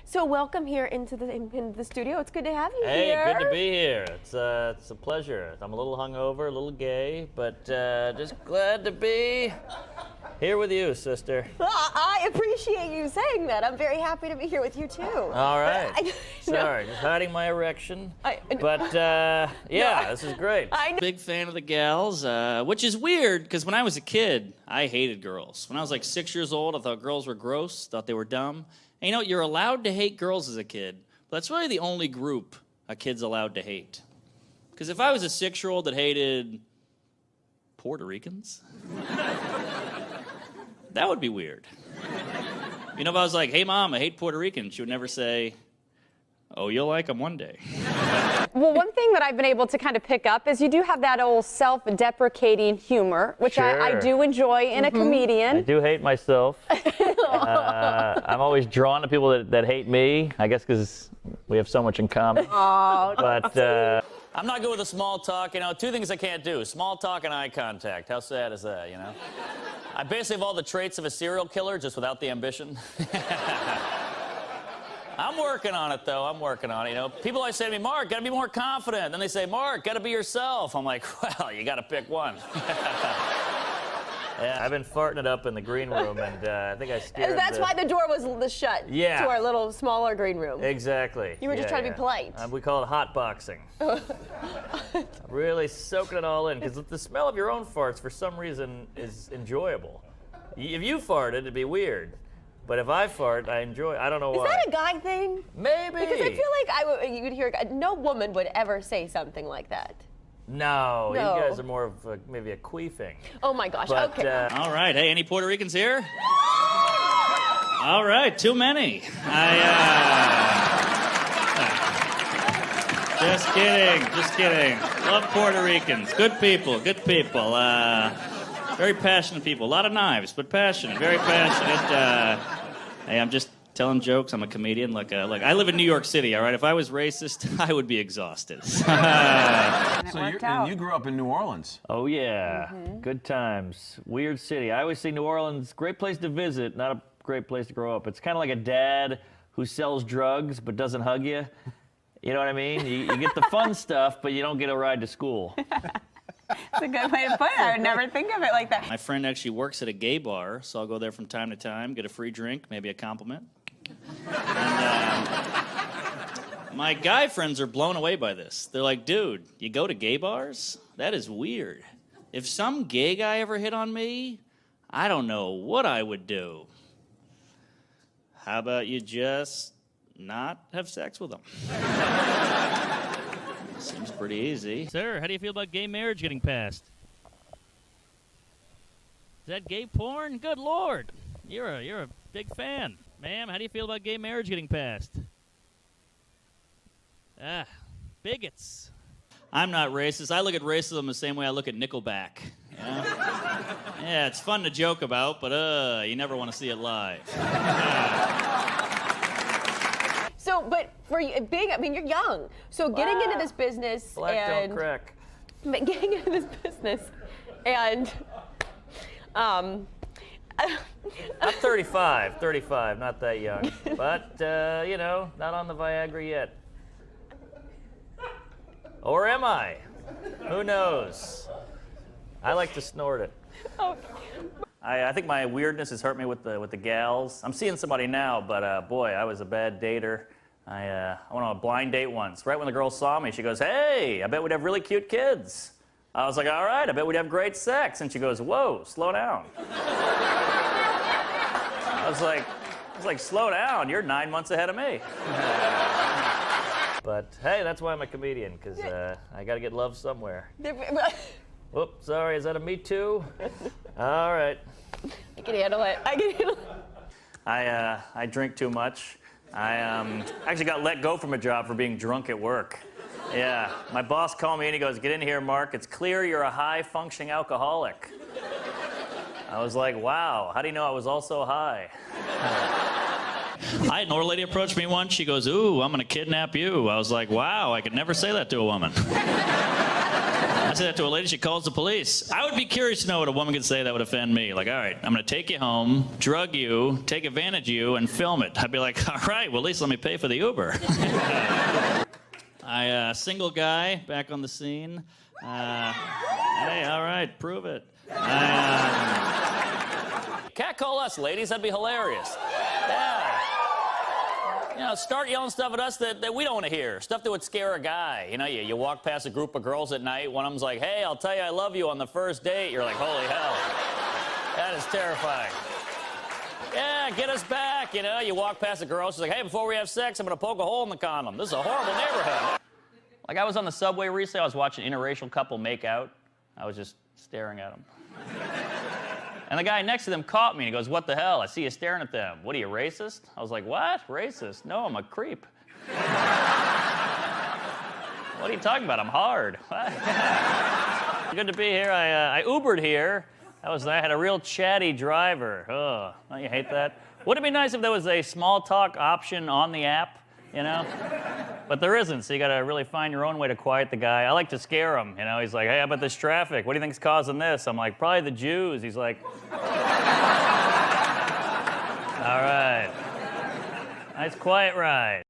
So welcome here into the studio. It's good to have you Hey, here. good to be here. It's a pleasure. I'm a little hungover, a little gay, but just glad to be here with you, sister. Well, I appreciate you saying that. I'm very happy to be here with you too. All right. Sorry, just hiding my erection. This is great. Big fan of the gals, which is weird because when I was a kid, I hated girls. When I was like 6 years old, I thought girls were gross, thought they were dumb. And you know, you're allowed to hate girls as a kid, but that's really the only group a kid's allowed to hate. Because if I was a 6-year-old that hated Puerto Ricans, that would be weird. You know, if I was like, hey, Mom, I hate Puerto Ricans, she would never say, oh, you'll like them one day. Well, one thing that I've been able to kind of pick up is you do have that old self-deprecating humor, which I do enjoy in a comedian. I do hate myself. I'm always drawn to people that hate me, I guess because we have so much in common. Oh, But I'm not good with the small talk. You know, 2 things I can't do, small talk and eye contact. How sad is that, you know? I basically have all the traits of a serial killer, just without the ambition. I'm working on it, though. I'm working on it. You know, people always say to me, Mark, gotta be more confident. Then they say, Mark, gotta be yourself. I'm like, well, you gotta pick one. yeah, I've been farting it up in the green room, and I think I scared. That's why the door was shut to our little smaller green room. Exactly. You were just trying to be polite. We call it hot boxing. Really soaking it all in, because the smell of your own farts, for some reason, is enjoyable. If you farted, it'd be weird. But if I fart, I enjoy it. I don't know why. Is that a guy thing? Maybe. Because I feel like you would hear, no woman would ever say something like that. No, you guys are more of maybe a queefing. Oh my gosh, But, okay. All right, hey, any Puerto Ricans here? All right, too many. Just kidding. Love Puerto Ricans. Good people. Very passionate people. A lot of knives, but passionate. Very passionate. Hey, I'm just telling jokes. I'm a comedian. Look, I live in New York City, all right? If I was racist, I would be exhausted. So you grew up in New Orleans. Oh, yeah. Good times. Weird city. I always say New Orleans, great place to visit, not a great place to grow up. It's kind of like a dad who sells drugs but doesn't hug you. You know what I mean? You get the fun stuff, but you don't get a ride to school. That's a good way to put it. I would never think of it like that. My friend actually works at a gay bar, so I'll go there from time to time, get a free drink, maybe a compliment. And my guy friends are blown away by this. They're like, dude, you go to gay bars? That is weird. If some gay guy ever hit on me, I don't know what I would do. How about you just not have sex with them? Seems pretty easy. Sir, how do you feel about gay marriage getting passed? Is that gay porn? Good Lord. You're a big fan. Ma'am, how do you feel about gay marriage getting passed? Bigots. I'm not racist. I look at racism the same way I look at Nickelback. You know? Yeah, it's fun to joke about, but you never want to see it live. So, but for you, you're young. So getting into this business Black don't crack. Getting into this business and I'm 35, not that young. But, you know, not on the Viagra yet. Or am I? Who knows? I like to snort it. I think my weirdness has hurt me with the gals. I'm seeing somebody now, but boy, I was a bad dater. I went on a blind date once. Right when the girl saw me, she goes, hey, I bet we'd have really cute kids. I was like, all right, I bet we'd have great sex. And she goes, whoa, slow down. I was like, slow down, you're 9 months ahead of me. But hey, that's why I'm a comedian, because I got to get love somewhere. Whoops, sorry, is that a Me Too? All right. I can handle it. I drink too much. I actually got let go from a job for being drunk at work. Yeah, my boss called me and he goes, get in here, Mark. It's clear you're a high-functioning alcoholic. I was like, wow, how do you know I was also high? I had an old lady approach me once. She goes, ooh, I'm going to kidnap you. I was like, wow, I could never say that to a woman. I say that to a lady, she calls the police. I would be curious to know what a woman could say that would offend me. Like, all right, I'm gonna take you home, drug you, take advantage of you, and film it. I'd be like, all right, well, at least let me pay for the Uber. Single guy, back on the scene. Hey, all right, prove it. Catcall us, ladies. That'd be hilarious. Yeah. You know, start yelling stuff at us that we don't want to hear. Stuff that would scare a guy. You know, you walk past a group of girls at night. One of them's like, hey, I'll tell you I love you on the first date. You're like, holy hell. That is terrifying. Yeah, get us back. You know, you walk past a girl. She's like, hey, before we have sex, I'm going to poke a hole in the condom. This is a horrible neighborhood. Like, I was on the subway recently. I was watching an interracial couple make out. I was just staring at them. And the guy next to them caught me, and he goes, what the hell? I see you staring at them. What are you, racist? I was like, what? Racist? No, I'm a creep. What are you talking about? I'm hard. What? Good to be here. I Ubered here. I had a real chatty driver. Oh, don't you hate that? Wouldn't it be nice if there was a small talk option on the app, you know? But there isn't, so you gotta really find your own way to quiet the guy. I like to scare him, you know? He's like, hey, how about this traffic? What do you think's causing this? I'm like, probably the Jews. He's like, all right. Nice quiet ride.